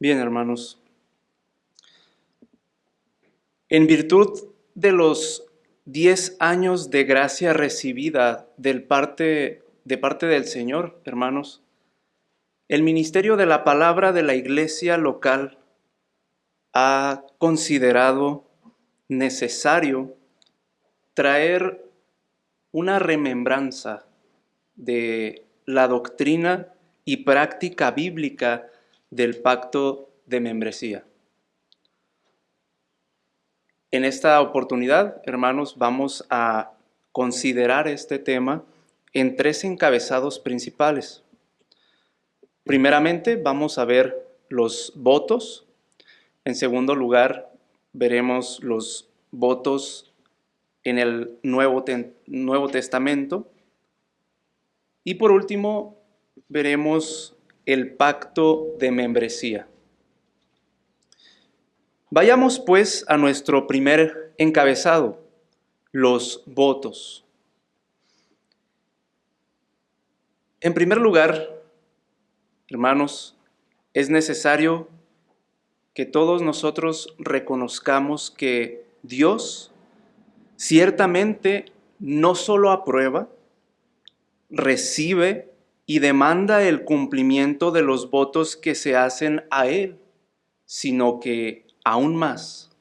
Bien, hermanos, en virtud de los 10 años de gracia recibida de parte del Señor, hermanos, el ministerio de la palabra de la iglesia local ha considerado necesario traer una remembranza de la doctrina y práctica bíblica del pacto de membresía. En esta oportunidad, hermanos, vamos a considerar este tema en 3 encabezados principales. Primeramente, vamos a ver los votos. En segundo lugar, veremos los votos en el Nuevo Testamento. Y por último, veremos el pacto de membresía. Vayamos pues a nuestro primer encabezado, los votos. En primer lugar, hermanos, es necesario que todos nosotros reconozcamos que Dios ciertamente no solo aprueba, recibe y demanda el cumplimiento de los votos que se hacen a Él, sino que aún más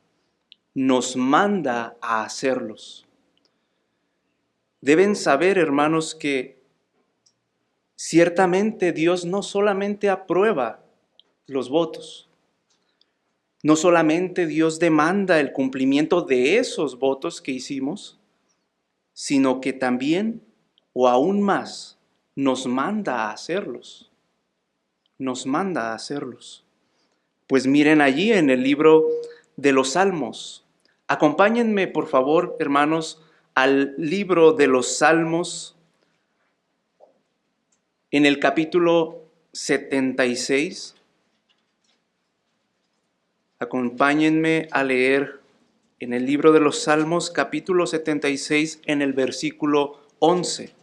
nos manda a hacerlos. Deben saber, hermanos, que ciertamente Dios no solamente aprueba los votos, no solamente Dios demanda el cumplimiento de esos votos que hicimos, sino que también, o aún más, nos manda a hacerlos. Nos manda a hacerlos. Pues miren allí en el libro de los Salmos. Acompáñenme, por favor, hermanos, al libro de los Salmos, en el capítulo 76. Acompáñenme a leer en el libro de los Salmos, capítulo 76, en el versículo 11.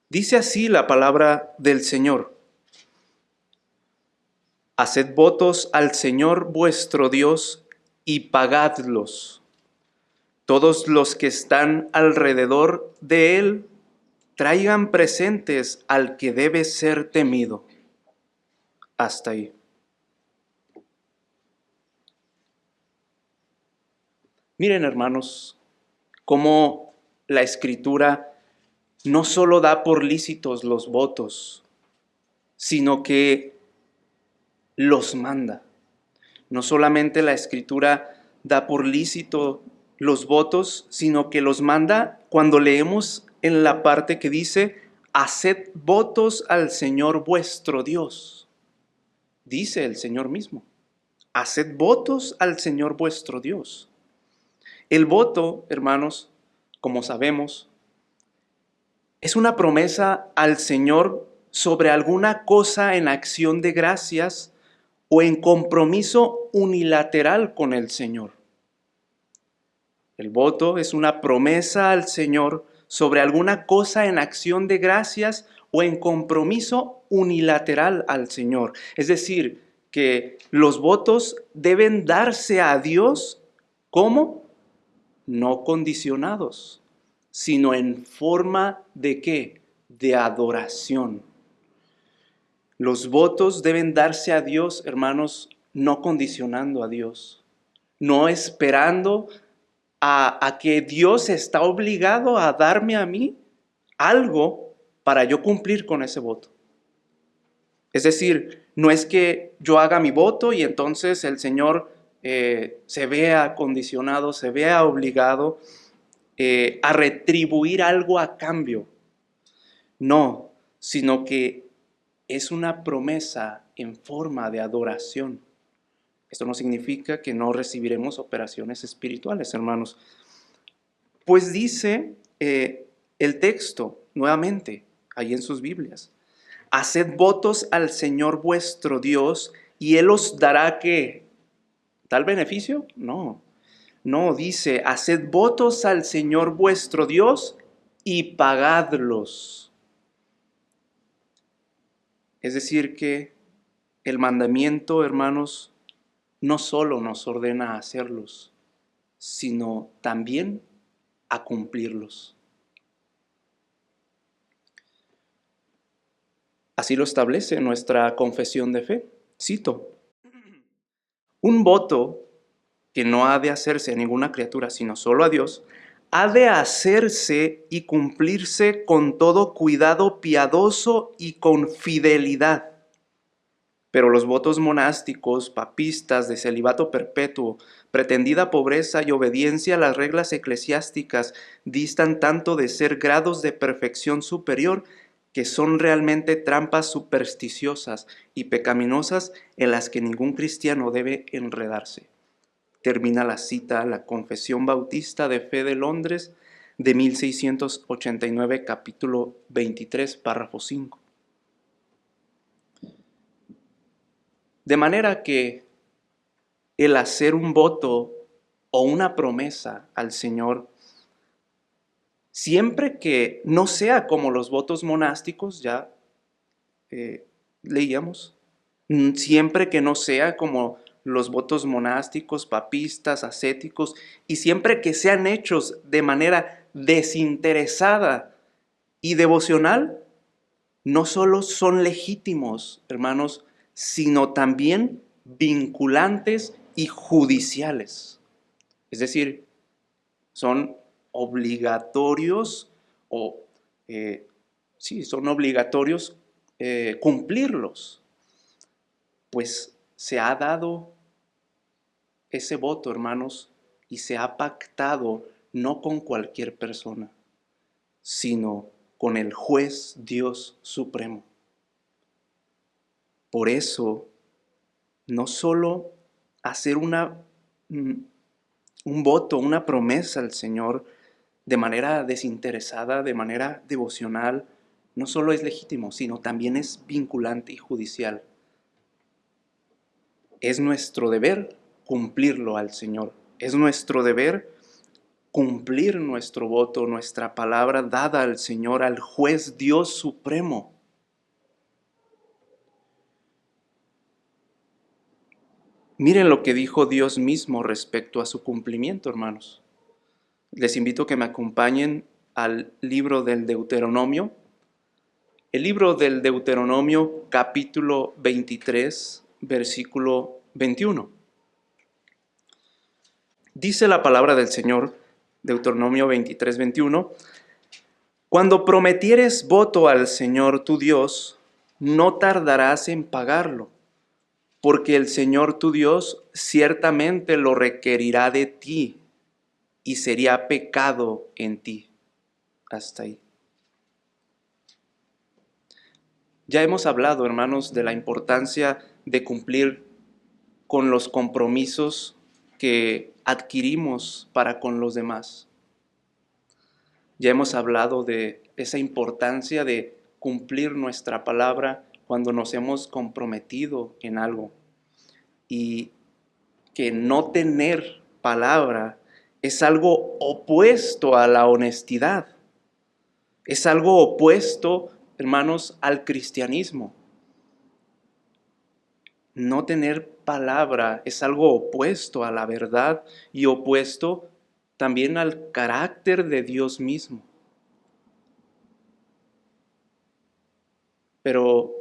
Dice así la palabra del Señor: Haced votos al Señor vuestro Dios y pagadlos. Todos los que están alrededor de Él traigan presentes al que debe ser temido. Hasta ahí. Miren, hermanos, cómo la Escritura no solo da por lícitos los votos, sino que los manda. No solamente la Escritura da por lícito los votos, sino que los manda cuando leemos en la parte que dice: haced votos al Señor vuestro Dios. Dice el Señor mismo: haced votos al Señor vuestro Dios. El voto, hermanos, como sabemos, es una promesa al Señor sobre alguna cosa en acción de gracias o en compromiso unilateral con el Señor. El voto es una promesa al Señor sobre alguna cosa en acción de gracias o en compromiso unilateral al Señor. Es decir, que los votos deben darse a Dios como no condicionados, sino en forma de ¿qué? De adoración. Los votos deben darse a Dios, hermanos, no condicionando a Dios, no esperando a que Dios está obligado a darme a mí algo para yo cumplir con ese voto. Es decir, no es que yo haga mi voto y entonces el Señor se vea condicionado, se vea obligado a retribuir algo a cambio. No, sino que es una promesa en forma de adoración. Esto no significa que no recibiremos operaciones espirituales, hermanos. Pues dice el texto, nuevamente, ahí en sus Biblias: haced votos al Señor vuestro Dios y Él os dará ¿qué? ¿Tal beneficio? No, dice: haced votos al Señor vuestro Dios y pagadlos. Es decir, que el mandamiento, hermanos, no solo nos ordena a hacerlos, sino también a cumplirlos. Así lo establece nuestra confesión de fe. Cito: un voto que no ha de hacerse a ninguna criatura, sino solo a Dios, ha de hacerse y cumplirse con todo cuidado piadoso y con fidelidad. Pero los votos monásticos, papistas, de celibato perpetuo, pretendida pobreza y obediencia a las reglas eclesiásticas distan tanto de ser grados de perfección superior que son realmente trampas supersticiosas y pecaminosas en las que ningún cristiano debe enredarse. Termina la cita, la Confesión Bautista de Fe de Londres de 1689, capítulo 23, párrafo 5. De manera que el hacer un voto o una promesa al Señor, siempre que no sea como los votos monásticos, ya leíamos, siempre que no sea como los votos monásticos, papistas, ascéticos, y siempre que sean hechos de manera desinteresada y devocional, no solo son legítimos, hermanos, sino también vinculantes y judiciales. Es decir, son obligatorios son obligatorios cumplirlos, pues se ha dado ese voto, hermanos, y se ha pactado no con cualquier persona, sino con el juez Dios supremo. Por eso, no solo hacer un voto, una promesa al Señor de manera desinteresada, de manera devocional, no solo es legítimo, sino también es vinculante y judicial. Es nuestro deber cumplirlo al Señor. Es nuestro deber cumplir nuestro voto, nuestra palabra dada al Señor, al juez Dios supremo. Miren lo que dijo Dios mismo respecto a su cumplimiento, hermanos. Les invito a que me acompañen al libro del Deuteronomio. El libro del Deuteronomio, capítulo 23, versículo 21. Dice la palabra del Señor, Deuteronomio 23, 21, cuando prometieres voto al Señor tu Dios, no tardarás en pagarlo, porque el Señor tu Dios ciertamente lo requerirá de ti y sería pecado en ti. Hasta ahí. Ya hemos hablado, hermanos, de la importancia de cumplir con los compromisos que adquirimos para con los demás. Ya hemos hablado de esa importancia de cumplir nuestra palabra cuando nos hemos comprometido en algo. Y que no tener palabra es algo opuesto a la honestidad. Es algo opuesto, hermanos, al cristianismo. No tener palabra es algo opuesto a la verdad y opuesto también al carácter de Dios mismo. Pero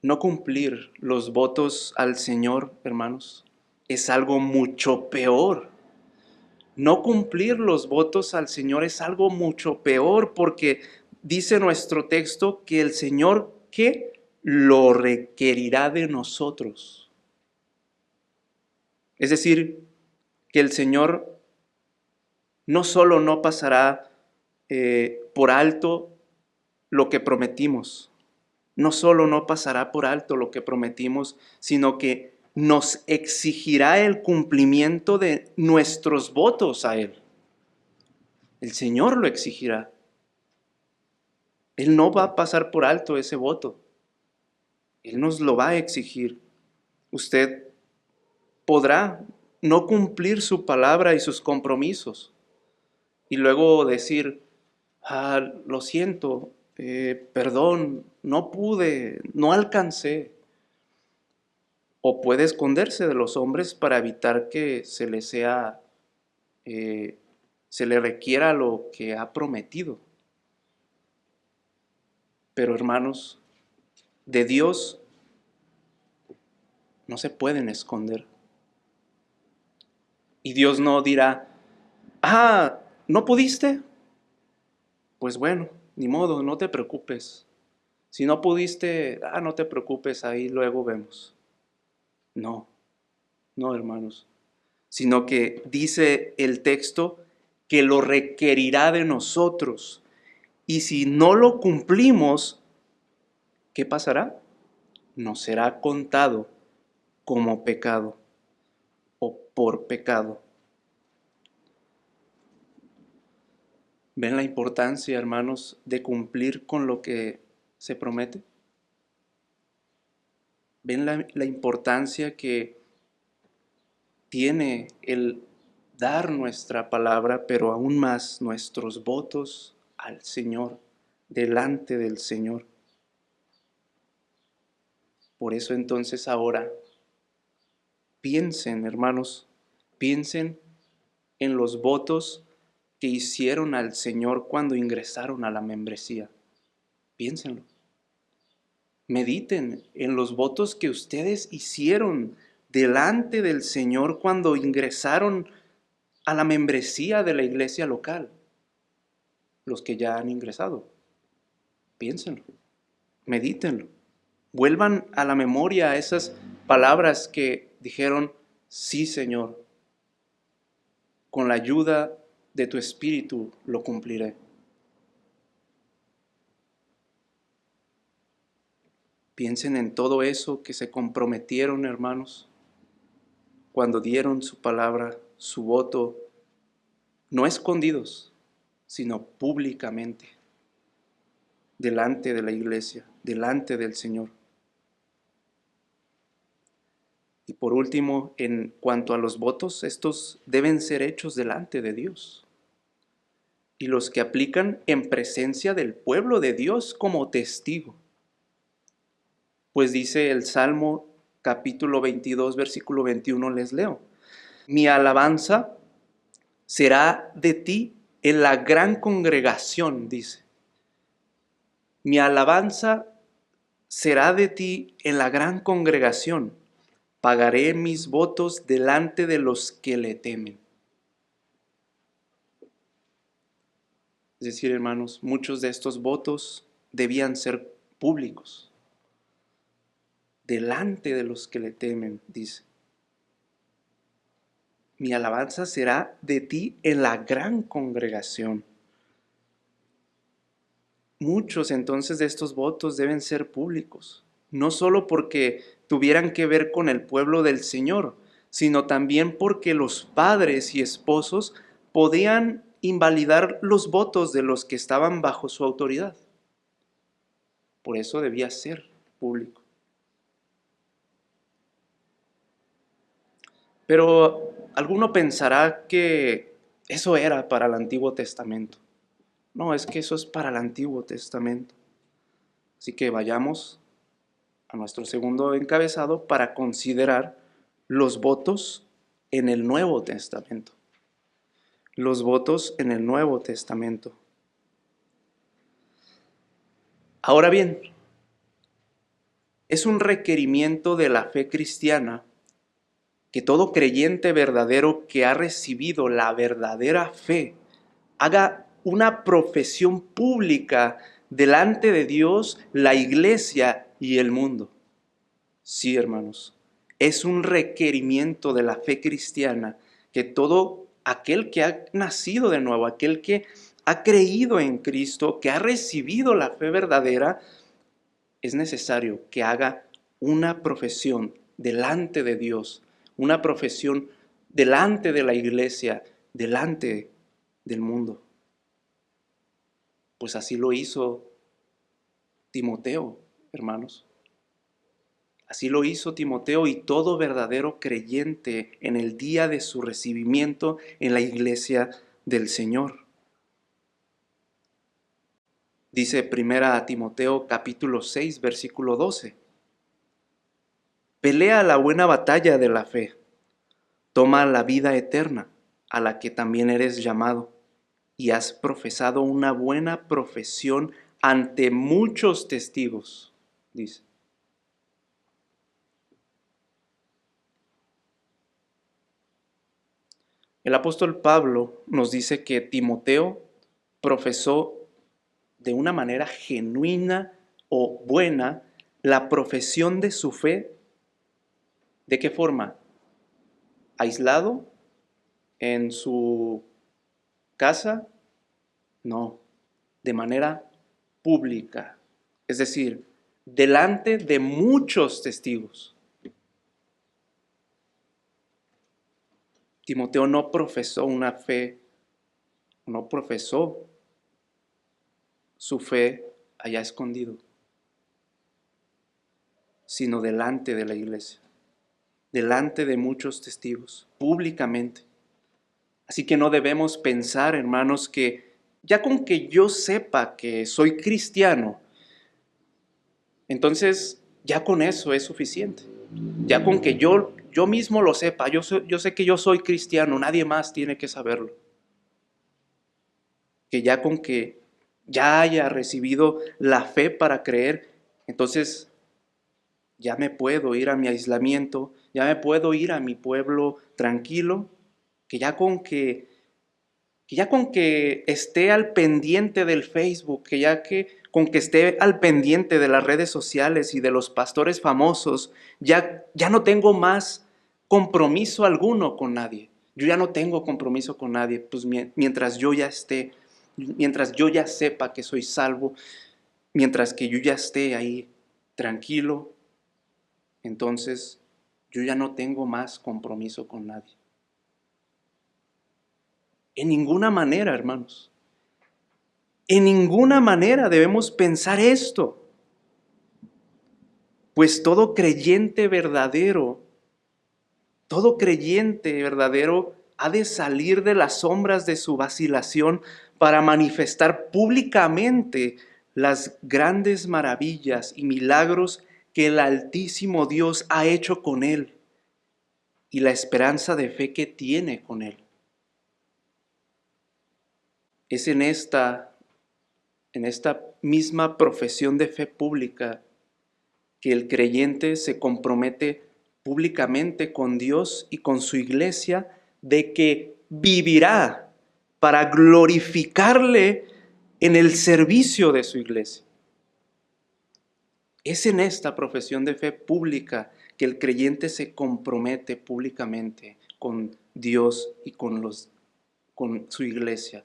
no cumplir los votos al Señor, hermanos, es algo mucho peor. No cumplir los votos al Señor es algo mucho peor porque dice nuestro texto que el Señor, ¿qué? Lo requerirá de nosotros. Es decir, que el Señor no solo no pasará por alto lo que prometimos, no solo no pasará por alto lo que prometimos, sino que nos exigirá el cumplimiento de nuestros votos a Él. El Señor lo exigirá. Él no va a pasar por alto ese voto. Él nos lo va a exigir. Usted podrá no cumplir su palabra y sus compromisos y luego decir, lo siento, perdón, no pude, no alcancé. O puede esconderse de los hombres para evitar que se le sea, se le requiera lo que ha prometido. Pero hermanos, de Dios no se pueden esconder. Y Dios no dirá, ¿no pudiste? Pues bueno, ni modo, no te preocupes. Si no pudiste, no te preocupes, ahí luego vemos. No, no, hermanos. Sino que dice el texto que lo requerirá de nosotros. Y si no lo cumplimos, ¿qué pasará? Nos será contado como pecado o por pecado. ¿Ven la importancia, hermanos, de cumplir con lo que se promete? ¿Ven la importancia que tiene el dar nuestra palabra, pero aún más nuestros votos al Señor, delante del Señor? Por eso entonces ahora piensen, hermanos, piensen en los votos que hicieron al Señor cuando ingresaron a la membresía. Piénsenlo. Mediten en los votos que ustedes hicieron delante del Señor cuando ingresaron a la membresía de la iglesia local. Los que ya han ingresado. Piénsenlo. Medítenlo. Vuelvan a la memoria esas palabras que dijeron, sí, Señor, con la ayuda de tu Espíritu lo cumpliré. Piensen en todo eso que se comprometieron, hermanos, cuando dieron su palabra, su voto, no escondidos, sino públicamente, delante de la iglesia, delante del Señor. Y por último, en cuanto a los votos, estos deben ser hechos delante de Dios. Y los que aplican en presencia del pueblo de Dios como testigo. Pues dice el Salmo capítulo 22, versículo 21, les leo. Mi alabanza será de ti en la gran congregación, dice. Mi alabanza será de ti en la gran congregación. Pagaré mis votos delante de los que le temen. Es decir, hermanos, muchos de estos votos debían ser públicos. Delante de los que le temen, dice. Mi alabanza será de ti en la gran congregación. Muchos entonces de estos votos deben ser públicos, no solo porque tuvieran que ver con el pueblo del Señor, sino también porque los padres y esposos podían invalidar los votos de los que estaban bajo su autoridad. Por eso debía ser público. Pero alguno pensará que eso era para el Antiguo Testamento. No, es que eso es para el Antiguo Testamento. Así que vayamos a nuestro segundo encabezado para considerar los votos en el Nuevo Testamento. Los votos en el Nuevo Testamento. Ahora bien, es un requerimiento de la fe cristiana que todo creyente verdadero que ha recibido la verdadera fe haga una profesión pública delante de Dios, la iglesia y el mundo. Sí, hermanos, es un requerimiento de la fe cristiana que todo aquel que ha nacido de nuevo, aquel que ha creído en Cristo, que ha recibido la fe verdadera, es necesario que haga una profesión delante de Dios, una profesión delante de la iglesia, delante del mundo. Pues así lo hizo Timoteo, hermanos. Así lo hizo Timoteo y todo verdadero creyente en el día de su recibimiento en la iglesia del Señor. Dice primera a Timoteo capítulo 6, versículo 12. Pelea la buena batalla de la fe. Toma la vida eterna, a la que también eres llamado, y has profesado una buena profesión ante muchos testigos, dice. El apóstol Pablo nos dice que Timoteo profesó de una manera genuina o buena la profesión de su fe. ¿De qué forma? ¿Aislado? ¿En su casa? No, de manera pública, es decir, delante de muchos testigos. Timoteo no profesó una fe, no profesó su fe allá escondido, sino delante de la iglesia, delante de muchos testigos, públicamente. Así que no debemos pensar, hermanos, que ya con que yo sepa que soy cristiano, entonces ya con eso es suficiente. Ya con que yo mismo lo sepa, yo sé que yo soy cristiano, nadie más tiene que saberlo. Que ya con que ya haya recibido la fe para creer, entonces ya me puedo ir a mi aislamiento, ya me puedo ir a mi pueblo tranquilo, que ya con que esté al pendiente del Facebook, con que esté al pendiente de las redes sociales y de los pastores famosos, ya no tengo más compromiso alguno con nadie. Yo ya no tengo compromiso con nadie, pues mientras yo ya sepa que soy salvo, mientras que yo ya esté ahí tranquilo, entonces yo ya no tengo más compromiso con nadie. En ninguna manera, hermanos. En ninguna manera debemos pensar esto. Pues todo creyente verdadero ha de salir de las sombras de su vacilación para manifestar públicamente las grandes maravillas y milagros que el Altísimo Dios ha hecho con él y la esperanza de fe que tiene con él. Es en esta misma profesión de fe pública que el creyente se compromete públicamente con Dios y con su iglesia de que vivirá para glorificarle en el servicio de su iglesia. Es en esta profesión de fe pública que el creyente se compromete públicamente con Dios y con su iglesia,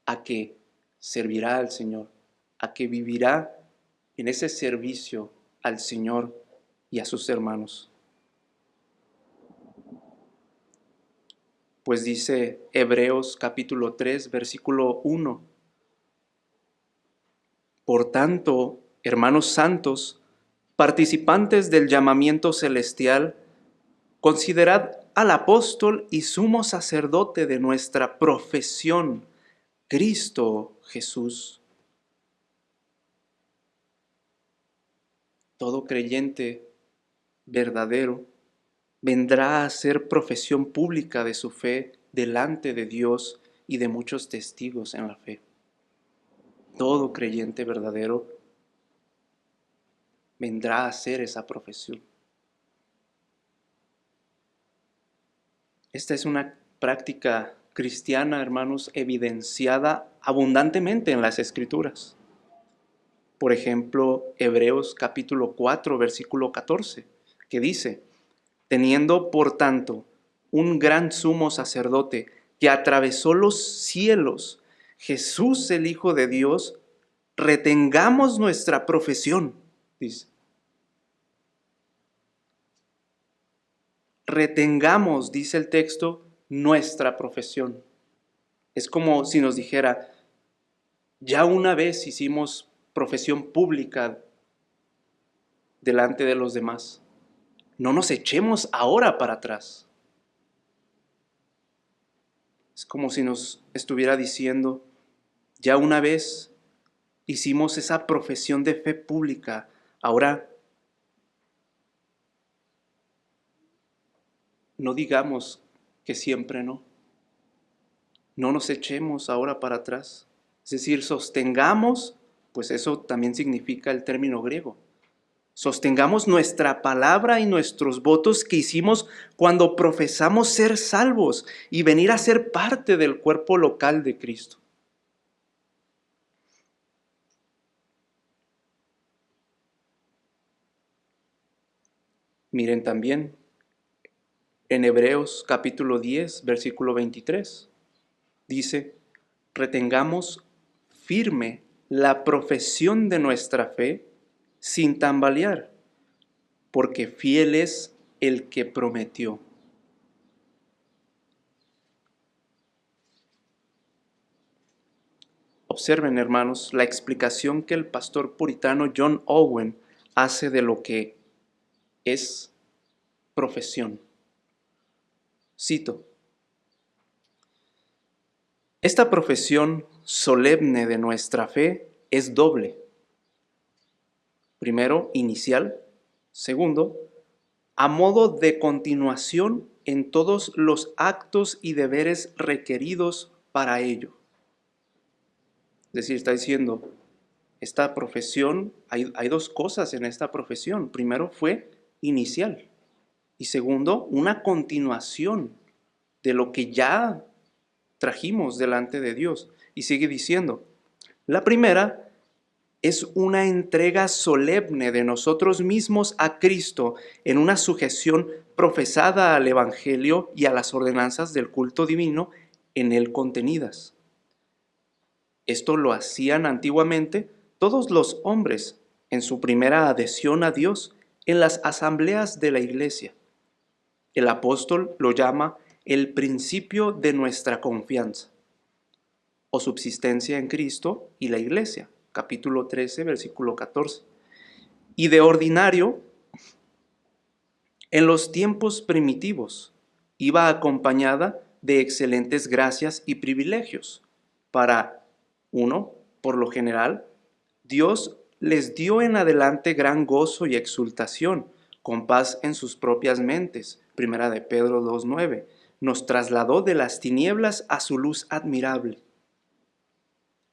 a que servirá al Señor, a que vivirá en ese servicio al Señor y a sus hermanos. Pues dice Hebreos capítulo 3, versículo 1. Por tanto, hermanos santos, participantes del llamamiento celestial, considerad al apóstol y sumo sacerdote de nuestra profesión, Cristo Jesús. Todo creyente verdadero vendrá a hacer profesión pública de su fe delante de Dios y de muchos testigos en la fe. Todo creyente verdadero vendrá a hacer esa profesión. Esta es una práctica cristiana, hermanos, evidenciada abundantemente en las Escrituras. Por ejemplo, Hebreos capítulo 4, versículo 14, que dice: teniendo por tanto un gran sumo sacerdote que atravesó los cielos, Jesús el Hijo de Dios, retengamos nuestra profesión, dice. Retengamos, dice el texto, nuestra profesión. Es como si nos dijera: ya una vez hicimos profesión pública delante de los demás. No nos echemos ahora para atrás. Es como si nos estuviera diciendo: ya una vez hicimos esa profesión de fe pública. Ahora, no digamos que siempre no. No nos echemos ahora para atrás. Es decir, sostengamos, pues eso también significa el término griego. Sostengamos nuestra palabra y nuestros votos que hicimos cuando profesamos ser salvos y venir a ser parte del cuerpo local de Cristo. Miren también en Hebreos capítulo 10, versículo 23, dice: retengamos firme la profesión de nuestra fe sin tambalear, porque fiel es el que prometió. Observen, hermanos, la explicación que el pastor puritano John Owen hace de lo que es profesión. Cito: esta profesión solemne de nuestra fe es doble. Primero, inicial. Segundo, a modo de continuación en todos los actos y deberes requeridos para ello. Es decir, está diciendo, esta profesión, hay dos cosas en esta profesión. Primero fue inicial y segundo, una continuación de lo que ya trajimos delante de Dios. Y sigue diciendo, la primera es una entrega solemne de nosotros mismos a Cristo en una sujeción profesada al Evangelio y a las ordenanzas del culto divino en él contenidas. Esto lo hacían antiguamente todos los hombres en su primera adhesión a Dios en las asambleas de la iglesia. El apóstol lo llama el principio de nuestra confianza o subsistencia en Cristo y la iglesia, capítulo 13, versículo 14. Y de ordinario, en los tiempos primitivos, iba acompañada de excelentes gracias y privilegios. Para uno, por lo general, Dios les dio en adelante gran gozo y exultación, con paz en sus propias mentes. Primera de Pedro 2:9. Nos trasladó de las tinieblas a su luz admirable.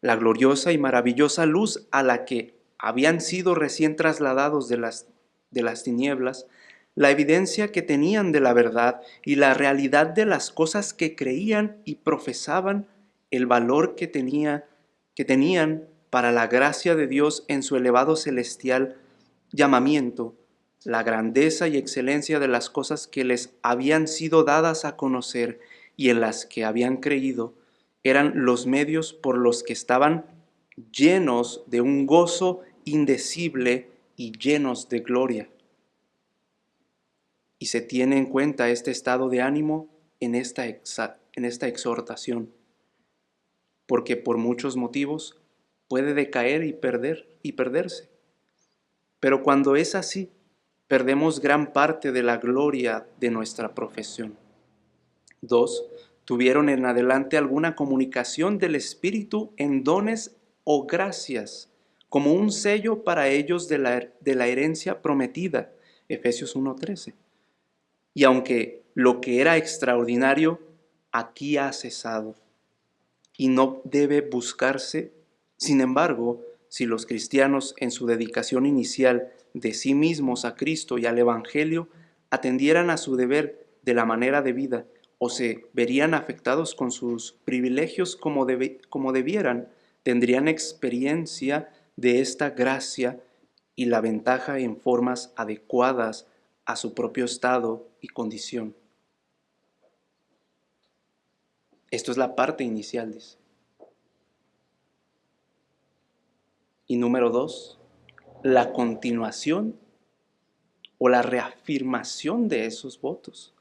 La gloriosa y maravillosa luz a la que habían sido recién trasladados de las tinieblas, la evidencia que tenían de la verdad y la realidad de las cosas que creían y profesaban, el valor que tenían para la gracia de Dios en su elevado celestial llamamiento, la grandeza y excelencia de las cosas que les habían sido dadas a conocer y en las que habían creído, eran los medios por los que estaban llenos de un gozo indecible y llenos de gloria. Y se tiene en cuenta este estado de ánimo en esta exhortación, porque por muchos motivos puede decaer y perderse. Pero cuando es así, perdemos gran parte de la gloria de nuestra profesión. 2. Tuvieron en adelante alguna comunicación del Espíritu en dones o gracias, como un sello para ellos de la herencia prometida. Efesios 1:13. Y aunque lo que era extraordinario, aquí ha cesado y no debe buscarse. Sin embargo, si los cristianos en su dedicación inicial de sí mismos a Cristo y al Evangelio atendieran a su deber de la manera debida o se verían afectados con sus privilegios como debieran, tendrían experiencia de esta gracia y la ventaja en formas adecuadas a su propio estado y condición. Esto es la parte inicial, dice. Y número 2, la continuación o la reafirmación de esos votos.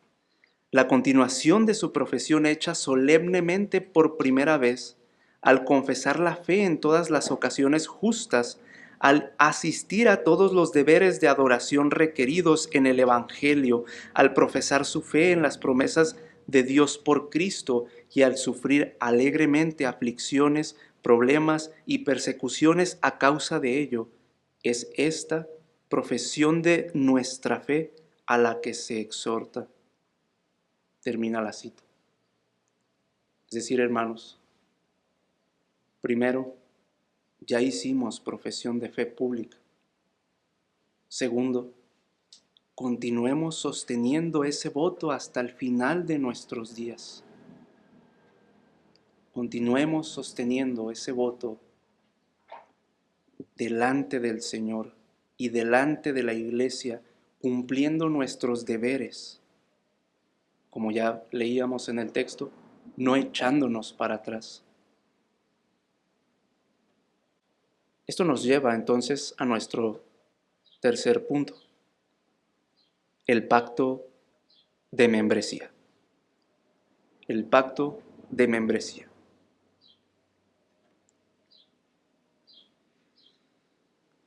La continuación de su profesión hecha solemnemente por primera vez, al confesar la fe en todas las ocasiones justas, al asistir a todos los deberes de adoración requeridos en el Evangelio, al profesar su fe en las promesas de Dios por Cristo y al sufrir alegremente aflicciones problemas y persecuciones a causa de ello, es esta profesión de nuestra fe a la que se exhorta. Termina la cita. Es decir, hermanos, primero, ya hicimos profesión de fe pública. Segundo, continuemos sosteniendo ese voto hasta el final de nuestros días. Continuemos sosteniendo ese voto delante del Señor y delante de la Iglesia, cumpliendo nuestros deberes, como ya leíamos en el texto, no echándonos para atrás. Esto nos lleva entonces a nuestro tercer punto, el pacto de membresía. El pacto de membresía.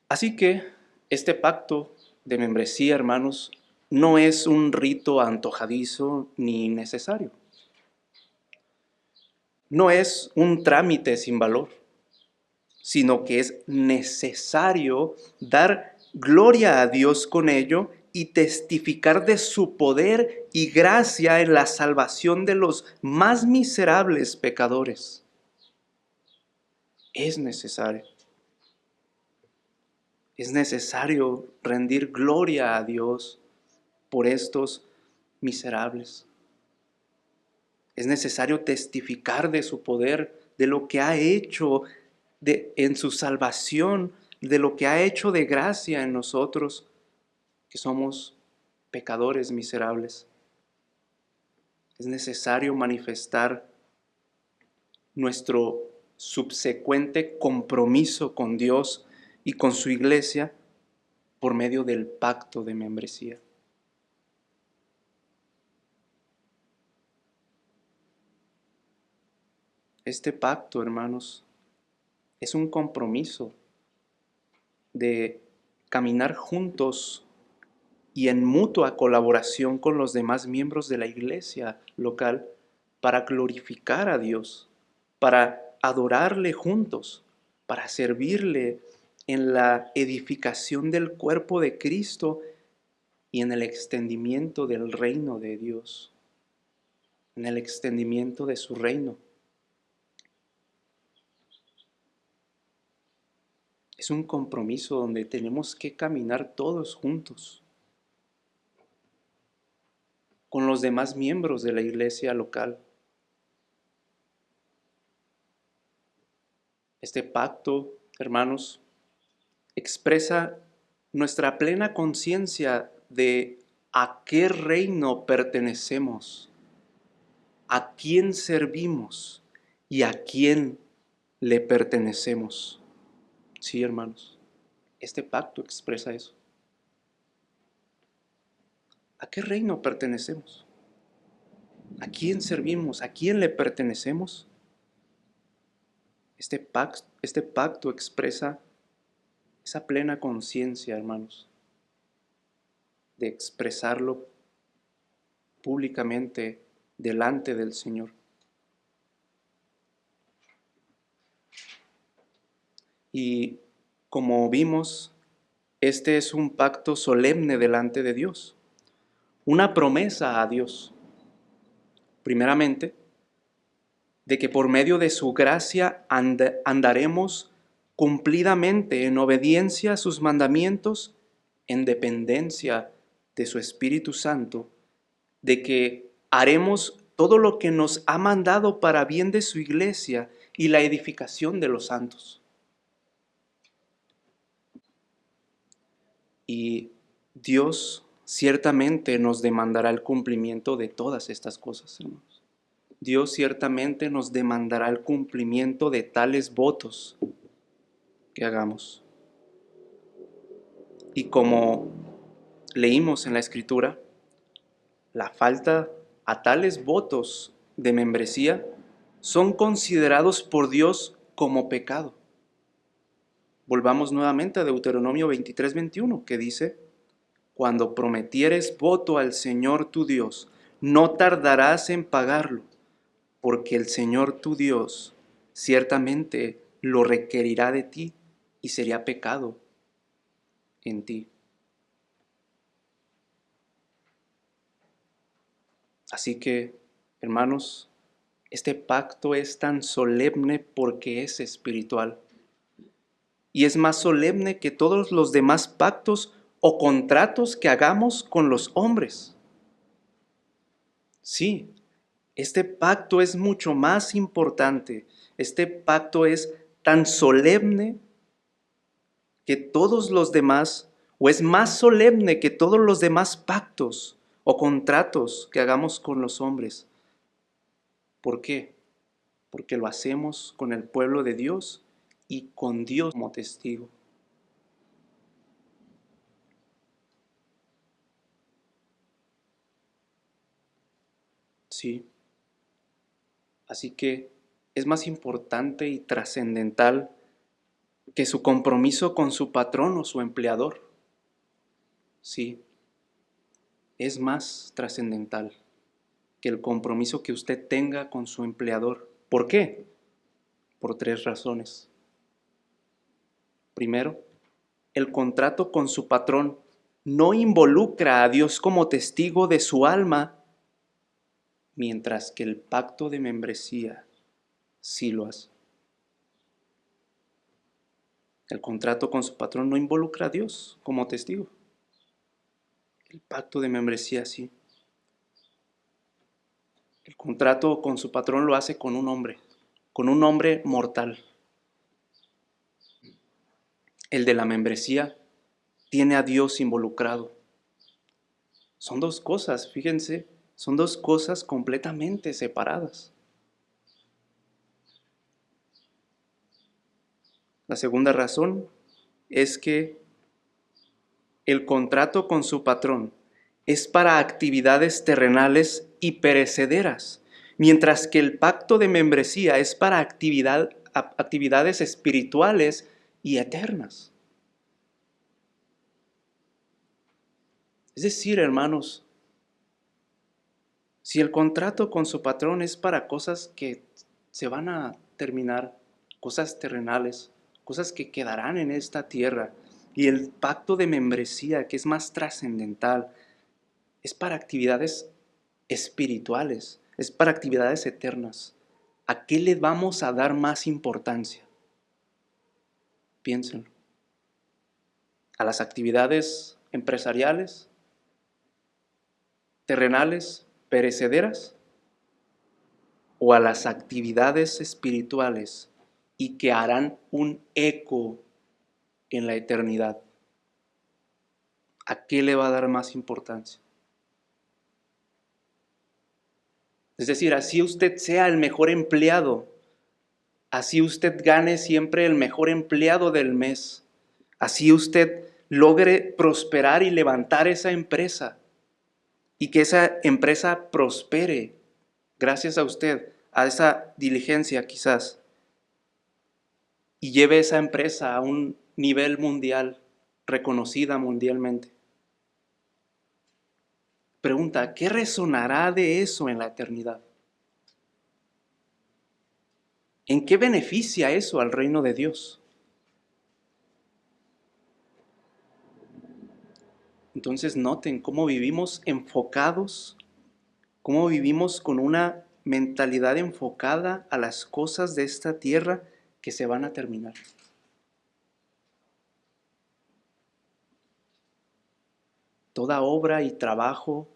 Así que este pacto de membresía, hermanos, no es un rito antojadizo ni innecesario. No es un trámite sin valor, sino que es necesario dar gloria a Dios con ello y testificar de su poder y gracia en la salvación de los más miserables pecadores. Es necesario. Es necesario rendir gloria a Dios por estos miserables. Es necesario testificar de su poder, de lo que ha hecho en su salvación, de lo que ha hecho de gracia en nosotros, que somos pecadores miserables. Es necesario manifestar nuestro subsecuente compromiso con Dios y con su iglesia por medio del pacto de membresía. Este pacto, hermanos, es un compromiso de caminar juntos y en mutua colaboración con los demás miembros de la iglesia local para glorificar a Dios, para adorarle juntos, para servirle en la edificación del cuerpo de Cristo y en el extendimiento del reino de Dios, en el extendimiento de su reino. Es un compromiso donde tenemos que caminar todos juntos con los demás miembros de la iglesia local. Este pacto, hermanos, expresa nuestra plena conciencia de a qué reino pertenecemos, a quién servimos y a quién le pertenecemos. Sí, hermanos, este pacto expresa eso. ¿A qué reino pertenecemos? ¿A quién servimos? ¿A quién le pertenecemos? Este pacto expresa esa plena conciencia, hermanos, de expresarlo públicamente delante del Señor. Y como vimos, este es un pacto solemne delante de Dios, una promesa a Dios, primeramente, de que por medio de su gracia andaremos cumplidamente en obediencia a sus mandamientos, en dependencia de su Espíritu Santo, de que haremos todo lo que nos ha mandado para bien de su iglesia y la edificación de los santos. Y Dios ciertamente nos demandará el cumplimiento de todas estas cosas, hermanos. Dios ciertamente nos demandará el cumplimiento de tales votos que hagamos. Y como leímos en la Escritura, la falta a tales votos de membresía son considerados por Dios como pecado. Volvamos nuevamente a Deuteronomio 23:21, que dice: cuando prometieres voto al Señor tu Dios, no tardarás en pagarlo, porque el Señor tu Dios ciertamente lo requerirá de ti y sería pecado en ti. Así que, hermanos, este pacto es tan solemne porque es espiritual. Y es más solemne que todos los demás pactos o contratos que hagamos con los hombres. Sí, este pacto es mucho más importante. Este pacto es tan solemne que todos los demás, o es más solemne que todos los demás pactos o contratos que hagamos con los hombres. ¿Por qué? Porque lo hacemos con el pueblo de Dios y con Dios como testigo. Sí. Así que es más importante y trascendental que su compromiso con su patrón o su empleador. Sí, es más trascendental que el compromiso que usted tenga con su empleador. ¿Por qué? Por 3 razones. Primero, el contrato con su patrón no involucra a Dios como testigo de su alma, mientras que el pacto de membresía sí lo hace. El contrato con su patrón no involucra a Dios como testigo. El pacto de membresía sí. El contrato con su patrón lo hace con un hombre mortal. El de la membresía tiene a Dios involucrado. Son 2 cosas, fíjense, son 2 cosas completamente separadas. La segunda razón es que el contrato con su patrón es para actividades terrenales y perecederas, mientras que el pacto de membresía es para actividades espirituales y eternas. Es decir, hermanos, si el contrato con su patrón es para cosas que se van a terminar, cosas terrenales, cosas que quedarán en esta tierra, y el pacto de membresía, que es más trascendental, es para actividades espirituales, es para actividades eternas, ¿a qué le vamos a dar más importancia? Piénsenlo. ¿A las actividades empresariales, terrenales, perecederas? ¿O a las actividades espirituales y que harán un eco en la eternidad? ¿A qué le va a dar más importancia? Es decir, así usted sea el mejor empleado, así usted gane siempre el mejor empleado del mes, así usted logre prosperar y levantar esa empresa y que esa empresa prospere gracias a usted, a esa diligencia quizás, y lleve esa empresa a un nivel mundial, reconocida mundialmente. Pregunta, ¿qué resonará de eso en la eternidad? ¿En qué beneficia eso al reino de Dios? Entonces noten cómo vivimos enfocados, cómo vivimos con una mentalidad enfocada a las cosas de esta tierra que se van a terminar. Toda obra y trabajo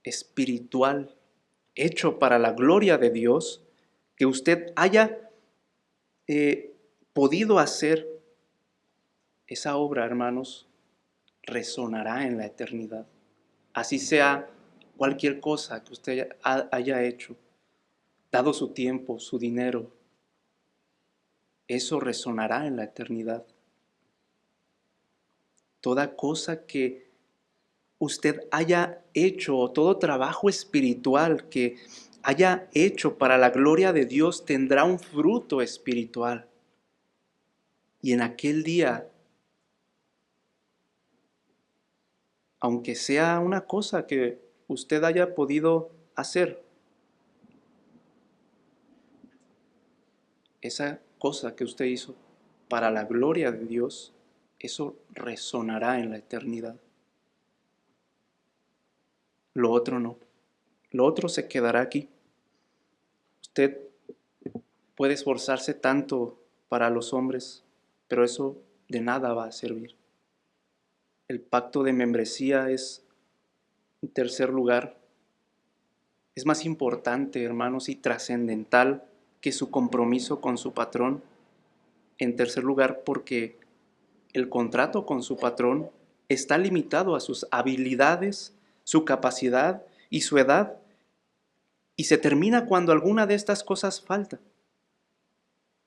espiritual hecho para la gloria de Dios que usted haya podido hacer, esa obra, hermanos, resonará en la eternidad. Así sea cualquier cosa que usted haya hecho, dado su tiempo, su dinero, eso resonará en la eternidad. Toda cosa que usted haya hecho, todo trabajo espiritual que haya hecho para la gloria de Dios tendrá un fruto espiritual. Y en aquel día, aunque sea una cosa que usted haya podido hacer, esa cosa que usted hizo para la gloria de Dios, eso resonará en la eternidad. Lo otro no. Lo otro se quedará aquí. Usted puede esforzarse tanto para los hombres, pero eso de nada va a servir. El pacto de membresía es, en tercer lugar, es más importante, hermanos, y trascendental que su compromiso con su patrón. En tercer lugar, porque el contrato con su patrón está limitado a sus habilidades, su capacidad y su edad, y se termina cuando alguna de estas cosas falta.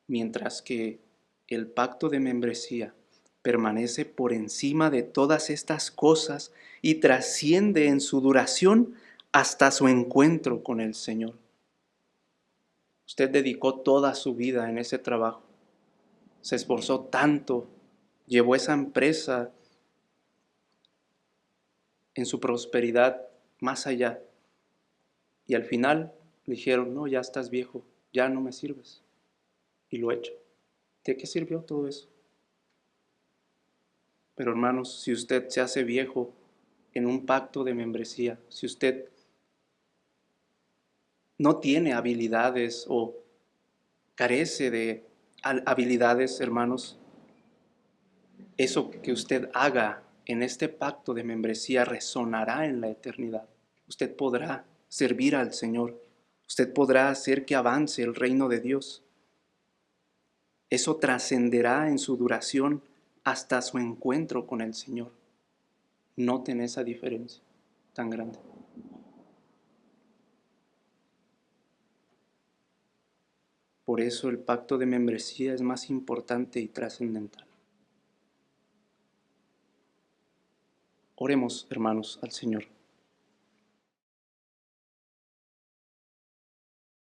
Mientras que el pacto de membresía permanece por encima de todas estas cosas y trasciende en su duración hasta su encuentro con el Señor. Usted dedicó toda su vida en ese trabajo, se esforzó tanto, llevó esa empresa en su prosperidad más allá, y al final le dijeron: no, ya estás viejo, ya no me sirves. Y lo hecho. ¿De qué sirvió todo eso? Pero hermanos, si usted se hace viejo en un pacto de membresía, si usted no tiene habilidades o carece de habilidades, hermanos, eso que usted haga en este pacto de membresía resonará en la eternidad. Usted podrá servir al Señor. Usted podrá hacer que avance el reino de Dios. Eso trascenderá en su duración hasta su encuentro con el Señor. Noten esa diferencia tan grande. Por eso el pacto de membresía es más importante y trascendental. Oremos, hermanos, al Señor.